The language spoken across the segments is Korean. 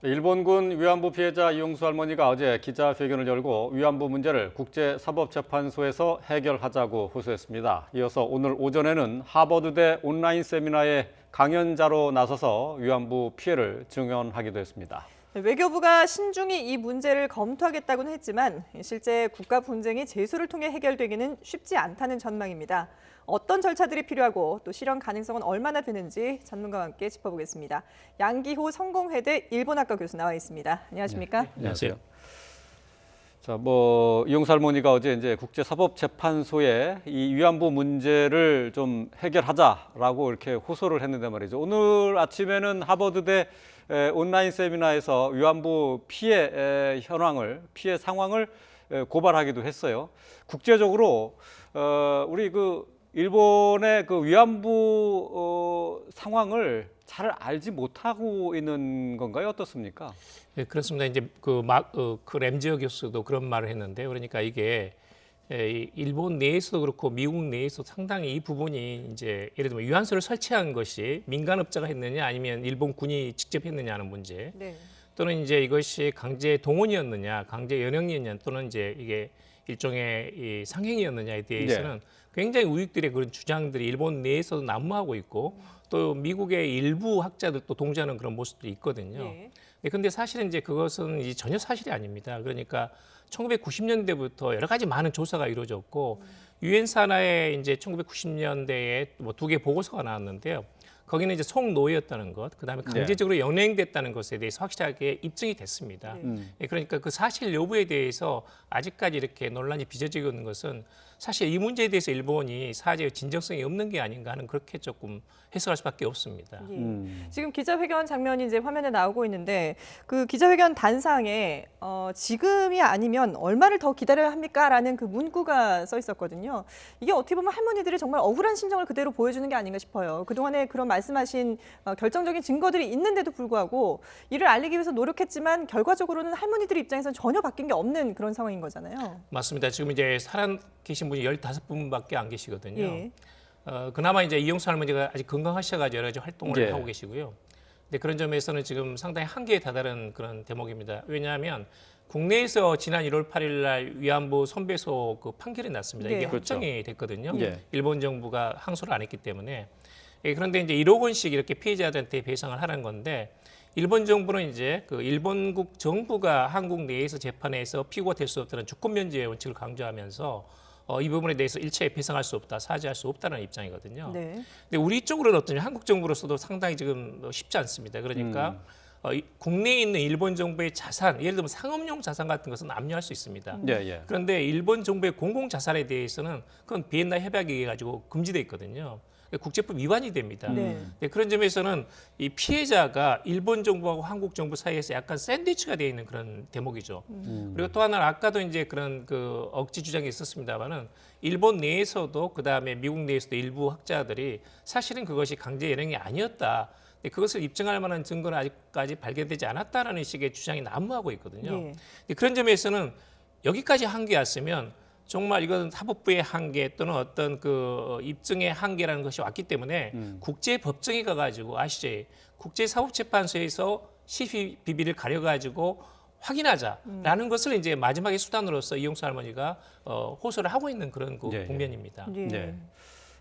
일본군 위안부 피해자 이용수 할머니가 어제 기자회견을 열고 위안부 문제를 국제사법재판소에서 해결하자고 호소했습니다. 이어서 오늘 오전에는 하버드대 온라인 세미나에 강연자로 나서서 위안부 피해를 증언하기도 했습니다. 외교부가 신중히 이 문제를 검토하겠다고는 했지만 실제 국가 분쟁이 제소를 통해 해결되기는 쉽지 않다는 전망입니다. 어떤 절차들이 필요하고 또 실현 가능성은 얼마나 되는지 전문가와 함께 짚어보겠습니다. 양기호 성공회대 일본학과 교수 나와 있습니다. 안녕하십니까? 네, 안녕하세요. 자, 이용수 할머니가 어제 이제 국제사법재판소에 이 위안부 문제를 좀 해결하자라고 이렇게 호소를 했는데 말이죠. 오늘 아침에는 하버드대 온라인 세미나에서 위안부 피해 피해 상황을 고발하기도 했어요. 국제적으로 우리 일본의 위안부 상황을 잘 알지 못하고 있는 건가요? 어떻습니까? 네, 그렇습니다. 이제 램지어 교수도 그런 말을 했는데, 그러니까 이게 일본 내에서도 그렇고 미국 내에서 상당히 이 부분이 이제 예를 들면 위안소를 설치한 것이 민간업자가 했느냐 아니면 일본 군이 직접 했느냐 하는 문제, 네. 또는 이제 이것이 강제 동원이었느냐, 강제 연행이었느냐, 또는 이제 이게 일종의 이 상행이었느냐에 대해서는 굉장히 우익들의 그런 주장들이 일본 내에서도 난무하고 있고 또 미국의 일부 학자들도 동조하는 그런 모습들이 있거든요. 그런데 사실은 이제 그것은 이제 전혀 사실이 아닙니다. 그러니까 1990년대부터 여러 가지 많은 조사가 이루어졌고 유엔 산하에 이제 1990년대에 뭐 2개 보고서가 나왔는데요. 거기는 이제 성노예였다는 것, 그다음에 강제적으로 연행됐다는 것에 대해서 확실하게 입증이 됐습니다. 그러니까 그 사실 여부에 대해서 아직까지 이렇게 논란이 빚어지고 있는 것은 사실 이 문제에 대해서 일본이 사죄의 진정성이 없는 게 아닌가 하는 그렇게 조금 해석할 수밖에 없습니다. 지금 기자회견 장면이 이제 화면에 나오고 있는데 그 기자회견 단상에 지금이 아니면 얼마를 더 기다려야 합니까?라는 그 문구가 써 있었거든요. 이게 어떻게 보면 할머니들이 정말 억울한 심정을 그대로 보여주는 게 아닌가 싶어요. 그동안에 그런 말씀하신 결정적인 증거들이 있는데도 불구하고 이를 알리기 위해서 노력했지만 결과적으로는 할머니들 입장에서는 전혀 바뀐 게 없는 그런 상황인 거잖아요. 맞습니다. 지금 이제 살아 계신 분이 15분밖에 안 계시거든요. 예. 그나마 이제 이용수 할머니가 아직 건강하셔가지고 여러 가지 활동을 하고 계시고요. 근데 그런 점에서는 지금 상당히 한계에 다다른 그런 대목입니다. 왜냐하면 국내에서 지난 1월 8일 날 위안부 손배소 그 판결이 났습니다. 이게 확정이 됐거든요. 일본 정부가 항소를 안 했기 때문에. 그런데 이제 1억 원씩 이렇게 피해자들한테 배상을 하는 건데 일본 정부는 이제 그 일본국 정부가 한국 내에서 재판에서 피고가 될 수 없다는 주권 면제 원칙을 강조하면서 이 부분에 대해서 일체에 배상할 수 없다, 사죄할 수 없다는 입장이거든요. 근데 우리 쪽으로는 어떠냐, 한국 정부로서도 상당히 지금 쉽지 않습니다. 그러니까 국내에 있는 일본 정부의 자산, 예를 들면 상업용 자산 같은 것은 압류할 수 있습니다. 그런데 일본 정부의 공공 자산에 대해서는 그건 비엔나 협약에 의해 가지고 금지돼 있거든요. 국제법 위반이 됩니다. 그런 점에서는 이 피해자가 일본 정부하고 한국 정부 사이에서 약간 샌드위치가 되어 있는 그런 대목이죠. 그리고 또 하나는 아까도 이제 그런 그 억지 주장이 있었습니다만은 일본 내에서도 그다음에 미국 내에서도 일부 학자들이 사실은 그것이 강제 연행이 아니었다. 그것을 입증할 만한 증거는 아직까지 발견되지 않았다라는 식의 주장이 난무하고 있거든요. 그런 점에서는 여기까지 한계였으면 정말 이건 사법부의 한계 또는 어떤 그 입증의 한계라는 것이 왔기 때문에 국제법정에 가가지고 아시죠? 국제사법재판소에서 시비 비비를 가려가지고 확인하자라는 것을 이제 마지막에 수단으로서 이용수 할머니가 호소를 하고 있는 그런 그 국면입니다.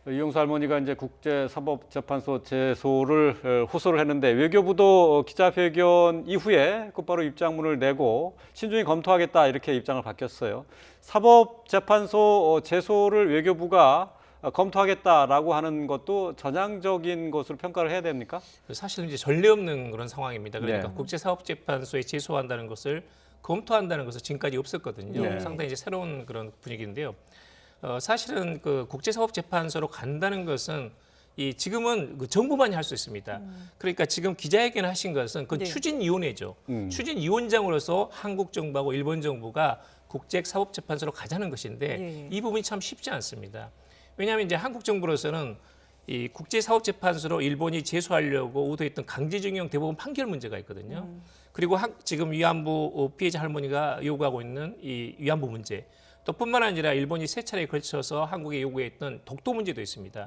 이용수 할머니가 이제 국제사법재판소 제소를 호소를 했는데 외교부도 기자회견 이후에 곧바로 입장문을 내고 신중히 검토하겠다 이렇게 입장을 밝혔어요. 사법재판소 제소를 외교부가 검토하겠다라고 하는 것도 전향적인 것으로 평가를 해야 됩니까? 사실은 이제 전례 없는 그런 상황입니다. 그러니까 국제사법재판소에 제소한다는 것을 검토한다는 것은 지금까지 없었거든요. 상당히 이제 새로운 그런 분위기인데요. 사실은 그 국제사법재판소로 간다는 것은 지금은 그 정부만이 할 수 있습니다. 그러니까 지금 기자회견 하신 것은 그건 추진위원회죠. 추진위원장으로서 한국 정부하고 일본 정부가 국제사법재판소로 가자는 것인데 이 부분이 참 쉽지 않습니다. 왜냐하면 이제 한국 정부로서는 이 국제사법재판소로 일본이 제소하려고 의도했던 강제징용 대법원 판결 문제가 있거든요. 그리고 지금 위안부 피해자 할머니가 요구하고 있는 이 위안부 문제. 또 뿐만 아니라 일본이 세 차례에 걸쳐서 한국에 요구했던 독도 문제도 있습니다.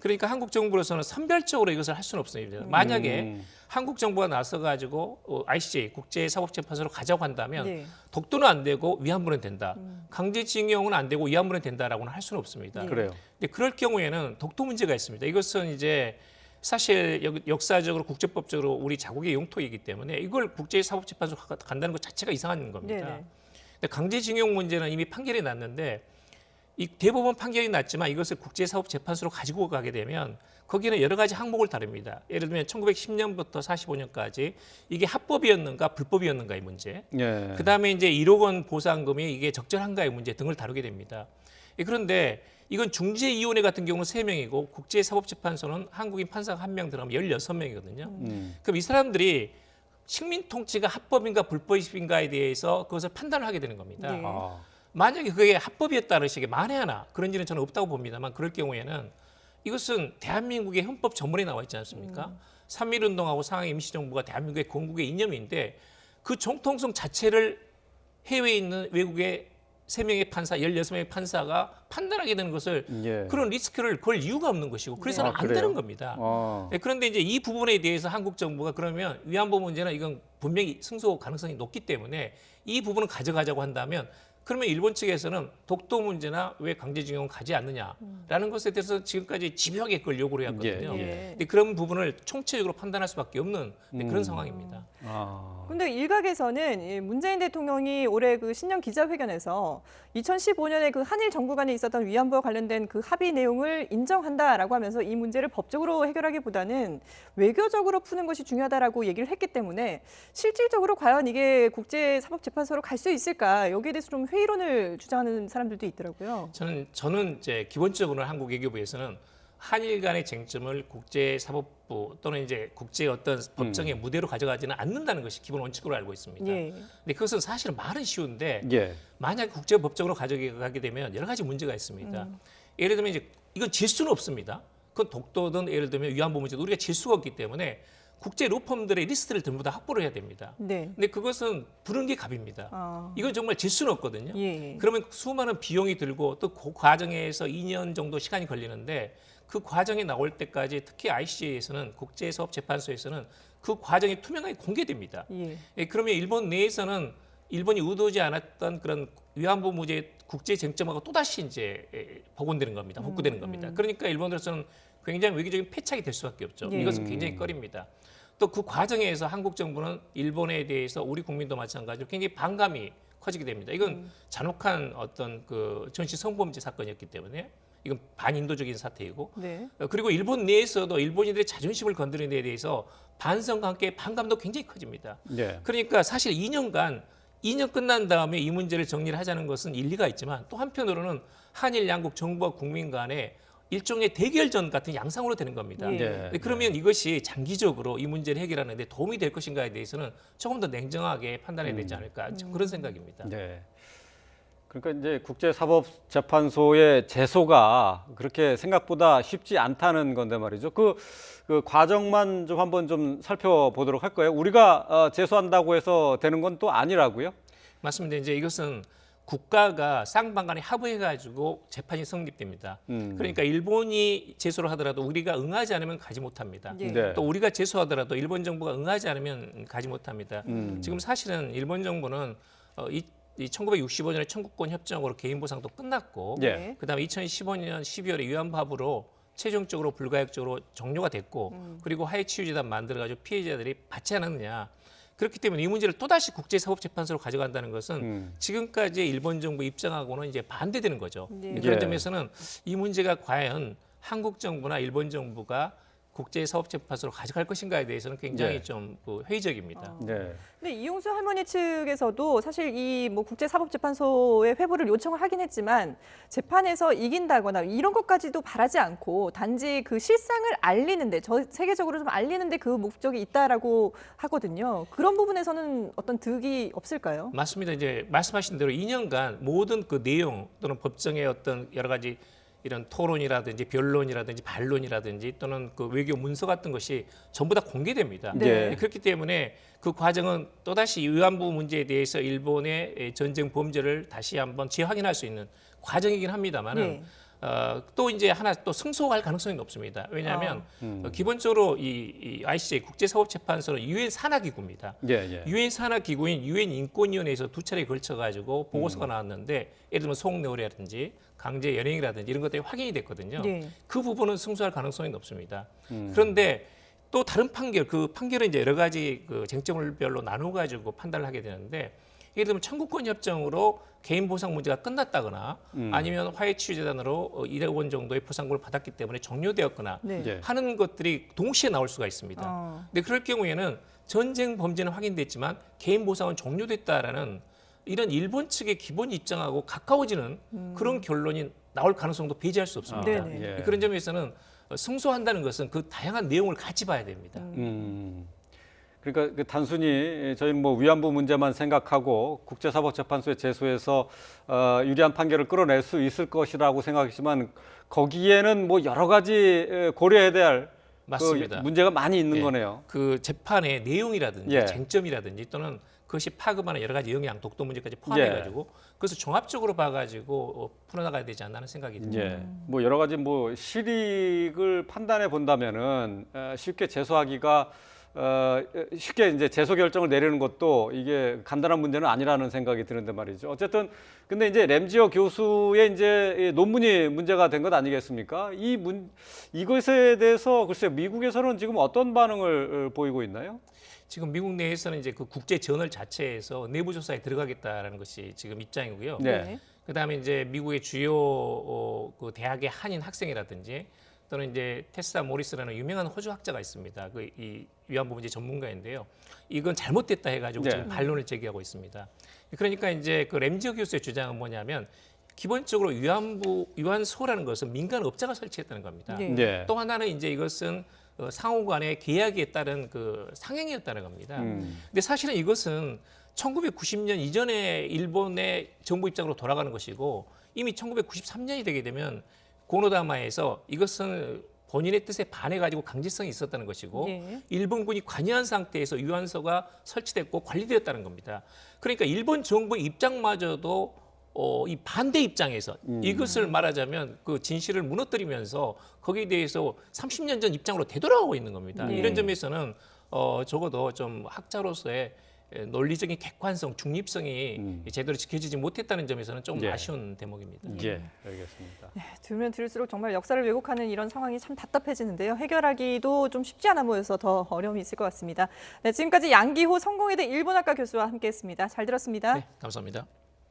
그러니까 한국 정부로서는 선별적으로 이것을 할 수는 없습니다. 만약에 한국 정부가 나서 가지고 ICJ 국제사법재판소로 가자고 한다면 네. 독도는 안 되고 위안부는 된다. 강제징용은 안 되고 위안부는 된다라고는 할 수는 없습니다. 네. 그래요. 근데 그럴 경우에는 독도 문제가 있습니다. 이것은 이제 사실 역사적으로 국제법적으로 우리 자국의 영토이기 때문에 이걸 국제사법재판소 간다는 것 자체가 이상한 겁니다. 네네. 근데 강제징용 문제는 이미 판결이 났는데 이 대법원 판결이 났지만 이것을 국제사법재판소로 가지고 가게 되면 거기는 여러 가지 항목을 다룹니다. 예를 들면 1910년부터 45년까지 이게 합법이었는가 불법이었는가의 문제. 예. 그다음에 이제 1억 원 보상금이 이게 적절한가의 문제 등을 다루게 됩니다. 그런데 이건 중재위원회 같은 경우는 3명이고 국제사법재판소는 한국인 판사가 1명 들어가면 16명이거든요. 그럼 이 사람들이 식민 통치가 합법인가 불법인가에 대해서 그것을 판단을 하게 되는 겁니다. 네. 아, 만약에 그게 합법이었다는 식의 만에 하나 그런 일은 저는 없다고 봅니다만 그럴 경우에는 이것은 대한민국의 헌법 전문에 나와 있지 않습니까? 3.1운동하고 상하이 임시정부가 대한민국의 건국의 이념인데 그 정통성 자체를 해외에 있는 외국의 3명의 판사, 16명의 판사가 판단하게 되는 것을 예. 그런 리스크를 걸 이유가 없는 것이고 그래서는 아, 안 그래요? 되는 겁니다. 아, 네, 그런데 이제 이 부분에 대해서 한국 정부가 그러면 위안부 문제는 이건 분명히 승소 가능성이 높기 때문에 이 부분을 가져가자고 한다면 그러면 일본 측에서는 독도 문제나 왜 강제징용을 가지 않느냐라는 것에 대해서 지금까지 집요하게 그걸 요구를 해왔거든요. 예, 예. 근데 그런 부분을 총체적으로 판단할 수밖에 없는 그런 상황입니다. 아. 근데 일각에서는 이 문재인 대통령이 올해 그 신년 기자회견에서 2015년에 그 한일 정부 간에 있었던 위안부와 관련된 그 합의 내용을 인정한다라고 하면서 이 문제를 법적으로 해결하기보다는 외교적으로 푸는 것이 중요하다라고 얘기를 했기 때문에 실질적으로 과연 이게 국제사법재판소로 갈 수 있을까 여기에 대해서 좀 회의론을 주장하는 사람들도 있더라고요. 저는 이제 기본적으로 한국 외교부에서는 한일 간의 쟁점을 국제사법부 또는 이제 국제 어떤 법정의 무대로 가져가지는 않는다는 것이 기본 원칙으로 알고 있습니다. 예. 근데 그것은 사실은 말은 쉬운데 예. 만약 국제법적으로 가져가게 되면 여러 가지 문제가 있습니다. 예를 들면 이제 이건 질 수는 없습니다. 그건 독도든 예를 들면 위안부 문제도 우리가 질 수가 없기 때문에 국제 로펌들의 리스트를 전부 다 확보를 해야 됩니다. 네. 근데 그것은 부른 게 값입니다. 아. 이건 정말 질 수는 없거든요. 예. 그러면 수많은 비용이 들고 또 그 과정에서 2년 정도 시간이 걸리는데 그 과정이 나올 때까지 특히 ICJ에서는 국제사법재판소에서는 그 과정이 투명하게 공개됩니다. 예. 그러면 일본 내에서는 일본이 의도하지 않았던 그런 위안부 문제 국제 쟁점하고 또다시 이제 복원되는 겁니다. 복구되는 겁니다. 그러니까 일본으로서는 굉장히 외교적인 패착이 될 수밖에 없죠. 예. 이것은 굉장히 꺼립니다. 또 그 과정에서 한국 정부는 일본에 대해서 우리 국민도 마찬가지로 굉장히 반감이 커지게 됩니다. 이건 잔혹한 어떤 그 전시 성범죄 사건이었기 때문에 이건 반인도적인 사태이고 네. 그리고 일본 내에서도 일본인들의 자존심을 건드리는 데 대해서 반성과 함께 반감도 굉장히 커집니다. 예. 그러니까 사실 2년 끝난 다음에 이 문제를 정리를 하자는 것은 일리가 있지만 또 한편으로는 한일 양국 정부와 국민 간에 일종의 대결전 같은 양상으로 되는 겁니다. 예. 그러면 이것이 장기적으로 이 문제를 해결하는 데 도움이 될 것인가에 대해서는 조금 더 냉정하게 판단해야 되지 않을까 그런 생각입니다. 네. 그러니까 이제 국제사법재판소의 제소가 그렇게 생각보다 쉽지 않다는 건데 말이죠. 그 과정만 좀 한번 좀 살펴보도록 할까요? 우리가 제소한다고 해서 되는 건 또 아니라고요? 맞습니다. 이제 이것은 국가가 쌍방간에 합의해가지고 재판이 성립됩니다. 그러니까 일본이 제소를 하더라도 우리가 응하지 않으면 가지 못합니다. 예. 네. 또 우리가 제소하더라도 일본 정부가 응하지 않으면 가지 못합니다. 지금 사실은 일본 정부는 이 1965년에 청구권 협정으로 개인 보상도 끝났고 예. 그다음에 2015년 12월에 위안부 합의로 최종적으로 불가역적으로 종료가 됐고 그리고 하해치유재단 만들어가지고 피해자들이 받지 않았느냐. 그렇기 때문에 이 문제를 또다시 국제사법재판소로 가져간다는 것은 지금까지의 일본 정부 입장하고는 이제 반대되는 거죠. 네. 그런 예. 점에서는 이 문제가 과연 한국 정부나 일본 정부가 국제사법재판소로 가져갈 것인가에 대해서는 굉장히 네. 좀 회의적입니다. 네. 근데 이용수 할머니 측에서도 사실 이 뭐 국제사법재판소에 회부를 요청을 하긴 했지만 재판에서 이긴다거나 이런 것까지도 바라지 않고 단지 그 실상을 알리는데 세계적으로 좀 알리는데 그 목적이 있다라고 하거든요. 그런 부분에서는 어떤 득이 없을까요? 맞습니다. 이제 말씀하신 대로 2년간 모든 그 내용 또는 법정의 어떤 여러 가지 이런 토론이라든지 변론이라든지 반론이라든지 또는 그 외교 문서 같은 것이 전부 다 공개됩니다. 네. 그렇기 때문에 그 과정은 또다시 위안부 문제에 대해서 일본의 전쟁 범죄를 다시 한번 재확인할 수 있는 과정이긴 합니다만은 네. 또 이제 하나 또 승소할 가능성이 높습니다. 왜냐하면 기본적으로 이 ICJ 국제사법재판소는 유엔 산하기구입니다. 예. 유엔 산하기구인 유엔 인권위원회에서 두 차례에 걸쳐 가지고 보고서가 나왔는데 예를 들면 성노래라든지 강제 연행이라든지 이런 것들이 확인이 됐거든요. 네. 그 부분은 승소할 가능성이 높습니다. 그런데 또 다른 판결, 그 판결은 이제 여러 가지 그 쟁점별로 나눠 가지고 판단을 하게 되는데 예를 들면 청구권 협정으로 개인 보상 문제가 끝났다거나 아니면 화해치유재단으로 1억 원 정도의 보상금을 받았기 때문에 종료되었거나 네. 예. 하는 것들이 동시에 나올 수가 있습니다. 근데 그럴 경우에는 전쟁 범죄는 확인됐지만 개인 보상은 종료됐다라는 이런 일본 측의 기본 입장하고 가까워지는 그런 결론이 나올 가능성도 배제할 수 없습니다. 네네. 예. 그런 점에서는 승소한다는 것은 그 다양한 내용을 같이 봐야 됩니다. 그러니까 단순히 저희는 뭐 위안부 문제만 생각하고 국제사법재판소에 제소해서 유리한 판결을 끌어낼 수 있을 것이라고 생각했지만 거기에는 뭐 여러 가지 고려해야 될 맞습니다. 그 문제가 많이 있는 예. 거네요. 그 재판의 내용이라든지 예. 쟁점이라든지 또는 그것이 파급하는 여러 가지 영향, 독도 문제까지 포함해가지고 그것을 종합적으로 봐가지고 풀어나가야 되지 않나 하는 생각이 듭니다. 예. 뭐 여러 가지 뭐 실익을 판단해 본다면은 쉽게 제소하기가 쉽게 이제 제소 결정을 내리는 것도 이게 간단한 문제는 아니라는 생각이 드는데 말이죠. 어쨌든 근데 이제 램지어 교수의 이제 논문이 문제가 된 것 아니겠습니까? 이것에 대해서 글쎄 미국에서는 지금 어떤 반응을 보이고 있나요? 지금 미국 내에서는 이제 그 국제 저널 자체에서 내부 조사에 들어가겠다라는 것이 지금 입장이고요. 네. 그다음에 이제 미국의 주요 그 대학의 한인 학생이라든지 또는 이제 테스라 모리스라는 유명한 호주 학자가 있습니다. 그 이 위안부 문제 전문가인데요. 이건 잘못됐다 해가지고 네. 지금 반론을 제기하고 있습니다. 그러니까 이제 그 램지어 교수의 주장은 뭐냐면 기본적으로 위안소라는 것은 민간 업자가 설치했다는 겁니다. 네. 네. 또 하나는 이제 이것은 상호 간의 계약에 따른 그 상행이었다는 겁니다. 근데 사실은 이것은 1990년 이전에 일본의 정부 입장으로 돌아가는 것이고 이미 1993년이 되게 되면 고노다마에서 이것은 본인의 뜻에 반해가지고 강제성이 있었다는 것이고 예. 일본군이 관여한 상태에서 유한소가 설치됐고 관리되었다는 겁니다. 그러니까 일본 정부의 입장마저도 이 반대 입장에서 이것을 말하자면 그 진실을 무너뜨리면서 거기에 대해서 30년 전 입장으로 되돌아가고 있는 겁니다. 네. 이런 점에서는 적어도 좀 학자로서의 논리적인 객관성, 중립성이 제대로 지켜지지 못했다는 점에서는 좀 예. 아쉬운 대목입니다. 예, 알겠습니다. 들면 들을수록 정말 역사를 왜곡하는 이런 상황이 참 답답해지는데요. 해결하기도 좀 쉽지 않아 보여서 더 어려움이 있을 것 같습니다. 네, 지금까지 양기호 성공회대 일본학과 교수와 함께했습니다. 잘 들었습니다. 네, 감사합니다.